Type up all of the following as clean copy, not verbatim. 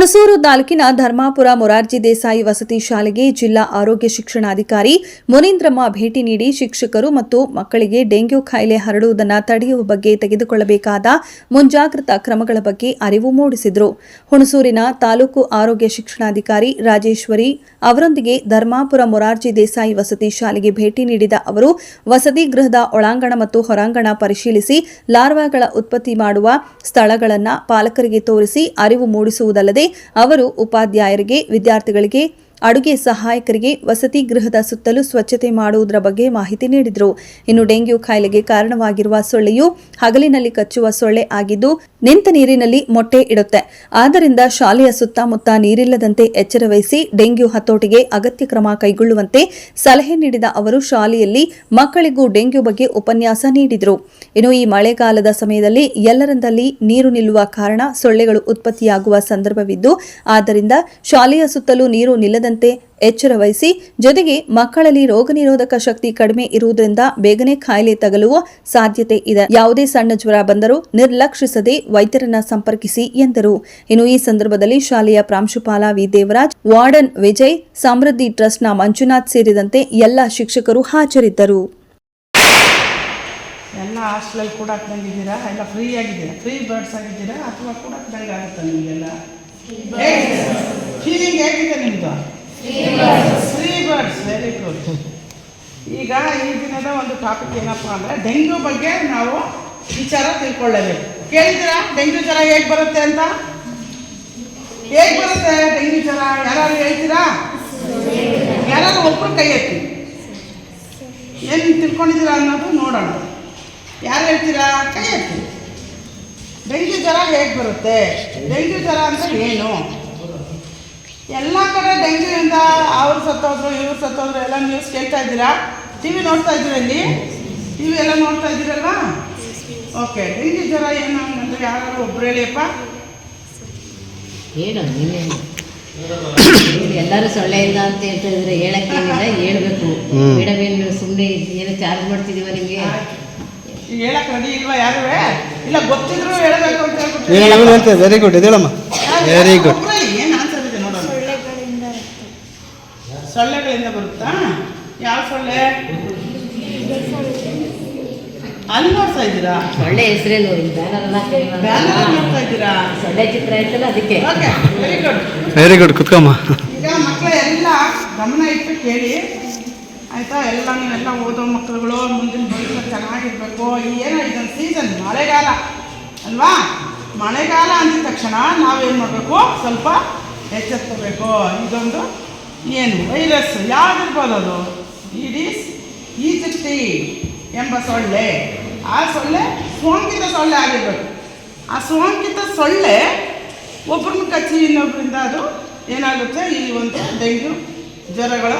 ಹುಣಸೂರು ತಾಲೂಕಿನ ಧರ್ಮಾಪುರ ಮೊರಾರ್ಜಿ ದೇಸಾಯಿ ವಸತಿ ಶಾಲೆಗೆ ಜಿಲ್ಲಾ ಆರೋಗ್ಯ ಶಿಕ್ಷಣಾಧಿಕಾರಿ ಮುನೀಂದ್ರಮ್ಮ ಭೇಟಿ ನೀಡಿ ಶಿಕ್ಷಕರು ಮತ್ತು ಮಕ್ಕಳಿಗೆ ಡೆಂಗ್ಯೂ ಕಾಯಿಲೆ ಹರಡುವುದನ್ನು ತಡೆಯುವ ಬಗ್ಗೆ ತೆಗೆದುಕೊಳ್ಳಬೇಕಾದ ಮುಂಜಾಗ್ರತಾ ಕ್ರಮಗಳ ಬಗ್ಗೆ ಅರಿವು ಮೂಡಿಸಿದರು. ಹುಣಸೂರಿನ ತಾಲೂಕು ಆರೋಗ್ಯ ಶಿಕ್ಷಣಾಧಿಕಾರಿ ರಾಜೇಶ್ವರಿ ಅವರೊಂದಿಗೆ ಧರ್ಮಾಪುರ ಮೊರಾರ್ಜಿ ದೇಸಾಯಿ ವಸತಿ ಶಾಲೆಗೆ ಭೇಟಿ ನೀಡಿದ ಅವರು ವಸತಿ ಗೃಹದ ಒಳಾಂಗಣ ಮತ್ತು ಹೊರಾಂಗಣ ಪರಿಶೀಲಿಸಿ ಲಾರ್ವಾಗಳ ಉತ್ಪತ್ತಿ ಮಾಡುವ ಸ್ಥಳಗಳನ್ನು ಪಾಲಕರಿಗೆ ತೋರಿಸಿ ಅರಿವು ಮೂಡಿಸುವುದಲ್ಲದೆ ಅವರು ಉಪಾಧ್ಯಾಯರಿಗೆ, ವಿದ್ಯಾರ್ಥಿಗಳಿಗೆ, ಅಡುಗೆ ಸಹಾಯಕರಿಗೆ ವಸತಿ ಗೃಹದ ಸುತ್ತಲೂ ಸ್ವಚ್ಛತೆ ಮಾಡುವುದರ ಬಗ್ಗೆ ಮಾಹಿತಿ ನೀಡಿದರು. ಇನ್ನು ಡೆಂಗ್ಯೂ ಕಾಯಿಲೆಗೆ ಕಾರಣವಾಗಿರುವ ಸೊಳ್ಳೆಯು ಹಗಲಿನಲ್ಲಿ ಕಚ್ಚುವ ಸೊಳ್ಳೆ ಆಗಿದ್ದು ನಿಂತ ನೀರಿನಲ್ಲಿ ಮೊಟ್ಟೆ ಇಡುತ್ತೆ. ಆದ್ದರಿಂದ ಶಾಲೆಯ ಸುತ್ತಮುತ್ತ ನೀರಿಲ್ಲದಂತೆ ಎಚ್ಚರ ವಹಿಸಿ ಡೆಂಗ್ಯೂ ಹತೋಟಿಗೆ ಅಗತ್ಯ ಕ್ರಮ ಕೈಗೊಳ್ಳುವಂತೆ ಸಲಹೆ ನೀಡಿದ ಅವರು ಶಾಲೆಯಲ್ಲಿ ಮಕ್ಕಳಿಗೂ ಡೆಂಗ್ಯೂ ಬಗ್ಗೆ ಉಪನ್ಯಾಸ ನೀಡಿದರು. ಇನ್ನು ಈ ಮಳೆಗಾಲದ ಸಮಯದಲ್ಲಿ ಎಲ್ಲರಂದಲ್ಲಿ ನೀರು ನಿಲ್ಲುವ ಕಾರಣ ಸೊಳ್ಳೆಗಳು ಉತ್ಪತ್ತಿಯಾಗುವ ಸಂದರ್ಭವಿದ್ದು ಆದ್ದರಿಂದ ಶಾಲೆಯ ಸುತ್ತಲೂ ನೀರು ನಿಲ್ಲದಂತೆ ಎಚ್ಚರ ವಹಿಸಿ, ಜೊತೆಗೆ ಮಕ್ಕಳಲ್ಲಿ ರೋಗ ನಿರೋಧಕ ಶಕ್ತಿ ಕಡಿಮೆ ಇರುವುದರಿಂದ ಬೇಗನೆ ಕಾಯಿಲೆ ತಗುಲುವ ಸಾಧ್ಯತೆ ಇದೆ. ಯಾವುದೇ ಸಣ್ಣ ಜ್ವರ ಬಂದರೂ ನಿರ್ಲಕ್ಷಿಸದೆ ವೈದ್ಯರನ್ನ ಸಂಪರ್ಕಿಸಿ ಎಂದರು. ಇನ್ನು ಈ ಸಂದರ್ಭದಲ್ಲಿ ಶಾಲೆಯ ಪ್ರಾಂಶುಪಾಲ ವಿ ದೇವರಾಜ್, ವಾರ್ಡನ್ ವಿಜಯ್, ಸಮೃದ್ಧಿ ಟ್ರಸ್ಟ್ನ ಮಂಜುನಾಥ್ ಸೇರಿದಂತೆ ಎಲ್ಲ ಶಿಕ್ಷಕರು ಹಾಜರಿದ್ದರು. ಎಲ್ಲ ಹಾಸ್ಟೆಲ್ ಕೂಡ ಹಾಕ್ದಂಗಿದ್ದೀರಾ, ಎಲ್ಲ ಫ್ರೀ ಆಗಿದ್ದೀರಾ, ಫ್ರೀ ಬರ್ಡ್ಸ್ ಆಗಿದ್ದೀರಾ ಅಥವಾ ಕೂಡ ಹಾಕ್ದಂಗೆ ಆಗುತ್ತೆ ನಿಮಗೆಲ್ಲ? ಫೀಲಿಂಗ್ ಹೇಗಿದೆ ನಿಮ್ಮದು? Free birds, very good. ಈಗ ಈ ದಿನದ ಒಂದು ಟಾಪಿಕ್ ಏನಪ್ಪ ಅಂದರೆ ಡೆಂಗ್ಯೂ ಬಗ್ಗೆ ನಾವು ವಿಚಾರ ತಿಳ್ಕೊಳ್ಳಬೇಕು. ಕೇಳಿದ್ದೀರಾ ಡೆಂಗ್ಯೂ ಜ್ವರ ಹೇಗೆ ಬರುತ್ತೆ ಅಂತ? ಹೇಗೆ ಬರುತ್ತೆ ಡೆಂಗ್ಯೂ ಜ್ವರ? ಯಾರು ಹೇಳ್ತೀರಾ? ಯಾರು ಒಬ್ಬರು ಕೈ ಎತ್ತಿ. ಏನು ತಿಳ್ಕೊಂಡಿದ್ದೀರಾ ಅನ್ನೋದು ನೋಡೋಣ. ಯಾರು ಹೇಳ್ತೀರಾ? ಕೈ ಎತ್ತಿ. ಡೆಂಗ್ಯೂ ಜ್ವರ ಹೇಗೆ ಬರುತ್ತೆ? ಡೆಂಗ್ಯೂ ಜ್ವರ ಅಂತ ಏನು? ಎಲ್ಲ ಕಡೆ ಡೆಂಗ್ಯೂಯಿಂದ ಅವ್ರು ಸತ್ತೋದ್ರು, ಇವ್ರು ಸತ್ತೋದ್ರು ಎಲ್ಲ ನ್ಯೂಸ್ ಕೇಳ್ತಾ ಇದ್ದೀರಾ? ಟಿ ವಿ ನೋಡ್ತಾ ಇದ್ದೀರಾ? ಇಲ್ಲಿ ಟಿ ವಿ ಎಲ್ಲ ನೋಡ್ತಾ ಇದ್ದೀರಲ್ವಾ? ಓಕೆ, ಡೆಂಗ್ಯೂ ಜ್ವರ ಏನು ಅಂದರೆ ಯಾರು ಒಬ್ರು ಹೇಳಿಯಪ್ಪ. ಏನು ಎಲ್ಲರೂ ಸೊಳ್ಳೆಯಿಂದ ಅಂತ ಹೇಳ್ತಾ ಇದ್ರೆ ಹೇಳಕ್ಕೇನಿಲ್ಲ, ಹೇಳ್ಬೇಕು. ಮೇಡಮ್ ಏನು ಸುಮ್ಮನೆ ಏನು ಚಾರ್ಜ್ ಮಾಡ್ತಿದೀವ ನಿಮಗೆ? ಹೇಳಕ್ಕೆ ರೆಡಿ ಇಲ್ವಾ ಯಾರು? ಇಲ್ಲ, ಗೊತ್ತಿದ್ರು ಹೇಳಬೇಕು ಅಂತ ಹೇಳ್ಬಿಟ್ಟು. ವೆರಿ ಗುಡ್, ಇದೆಯಲ್ಲಮ್ಮ, ವೆರಿ ಗುಡ್. ಏನು ಆನ್ಸರ್ ಇದೆ ನೋಡೋಣ. ಸೊಳ್ಳೆಗಳಿಂದ ಬರುತ್ತಾ? ಯಾವ ಸೊಳ್ಳೆ? ಅಲ್ಲಿ ನೋಡ್ತಾ ಇದ್ದೀರಾ? ಸೊಳ್ಳೆ ಹೆಸರೇನು? ಬ್ಯಾನರ್ ನೋಡ್ತಾ ಇದ್ದೀರಾ? ಸೊಳ್ಳೆ ಚಿತ್ರ ಆಯ್ತಲ್ಲ, ಅದಕ್ಕೆ. Okay, very good, very good. ಕುತ್ಕಮ್ಮ. ಈಗ ಮಕ್ಕಳ ಎಲ್ಲ ಗಮನ ಇಟ್ಟು ಕೇಳಿ ಆಯಿತಾ? ಎಲ್ಲ ನೀವೆಲ್ಲ ಓದೋ ಮಕ್ಕಳುಗಳು ಮುಂದಿನ ಭವಿಷ್ಯ ಚೆನ್ನಾಗಿರ್ಬೇಕು. ಏನೋ ಇದೊಂದು ಸೀಸನ್, ಮಳೆಗಾಲ ಅಲ್ವಾ? ಮಳೆಗಾಲ ಅಂದಿದ ತಕ್ಷಣ ನಾವೇನು ಮಾಡಬೇಕು? ಸ್ವಲ್ಪ ಎಚ್ಚೆತ್ಕೋಬೇಕು. ಇದೊಂದು ಏನು ವೈರಸ್ ಯಾವ್ದಿರ್ಬೋದು? ಅದು ಈಡಿಸ್ ಈಜಿಪ್ಟಿ ಎಂಬ ಸೊಳ್ಳೆ. ಆ ಸೊಳ್ಳೆ ಸೋಂಕಿತ ಸೊಳ್ಳೆ ಆಗಿರ್ಬೇಕು. ಆ ಸೋಂಕಿತ ಸೊಳ್ಳೆ ಒಬ್ಬರನ್ನ ಕಚ್ಚಿ ಇನ್ನೊಬ್ಬರಿಂದ ಅದು ಏನಾಗುತ್ತೆ? ಈ ಒಂದು ಡೆಂಗ್ಯೂ ಜ್ವರಗಳು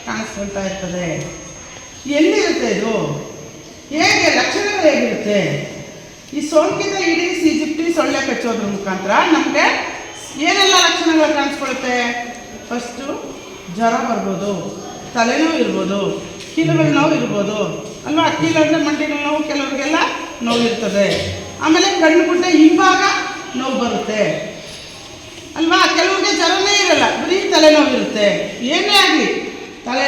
ಕಾಣಿಸ್ಕೊಳ್ತಾ ಇರ್ತದೆ. ಎಲ್ಲಿರುತ್ತೆ ಇದು? ಹೇಗೆ ಲಕ್ಷಣಗಳು ಹೇಗಿರುತ್ತೆ? ಈ ಸೋಂಕಿತ ಈಡಿಸ್ ಈಜಿಪ್ಟಿ ಸೊಳ್ಳೆ ಕಚ್ಚೋದ್ರ ಮುಖಾಂತರ ನಮಗೆ ಏನೆಲ್ಲ ಲಕ್ಷಣಗಳು ಕಾಣಿಸ್ಕೊಳ್ಳುತ್ತೆ? ಫಸ್ಟು ಜ್ವರ ಬರ್ಬೋದು, ತಲೆನೋವು ಇರ್ಬೋದು, ಕೀಲುಗಳ ನೋವು ಇರ್ಬೋದು ಅಲ್ವಾ? ಕೀಲು ಅಂದರೆ ಮಂಡಿಗಳ ನೋವು, ಕೆಲವರಿಗೆಲ್ಲ ನೋವು ಇರ್ತದೆ. ಆಮೇಲೆ ಕಣ್ಣು ಗುಡ್ಡೆ ಹಿಂಭಾಗ ನೋವು ಬರುತ್ತೆ ಅಲ್ವಾ? ಕೆಲವ್ರಿಗೆ ಜ್ವರನೇ ಇರಲ್ಲ, ಬರೀ ತಲೆನೋವು ಇರುತ್ತೆ. ಏನೇ ಆಗಲಿ ತಲೆ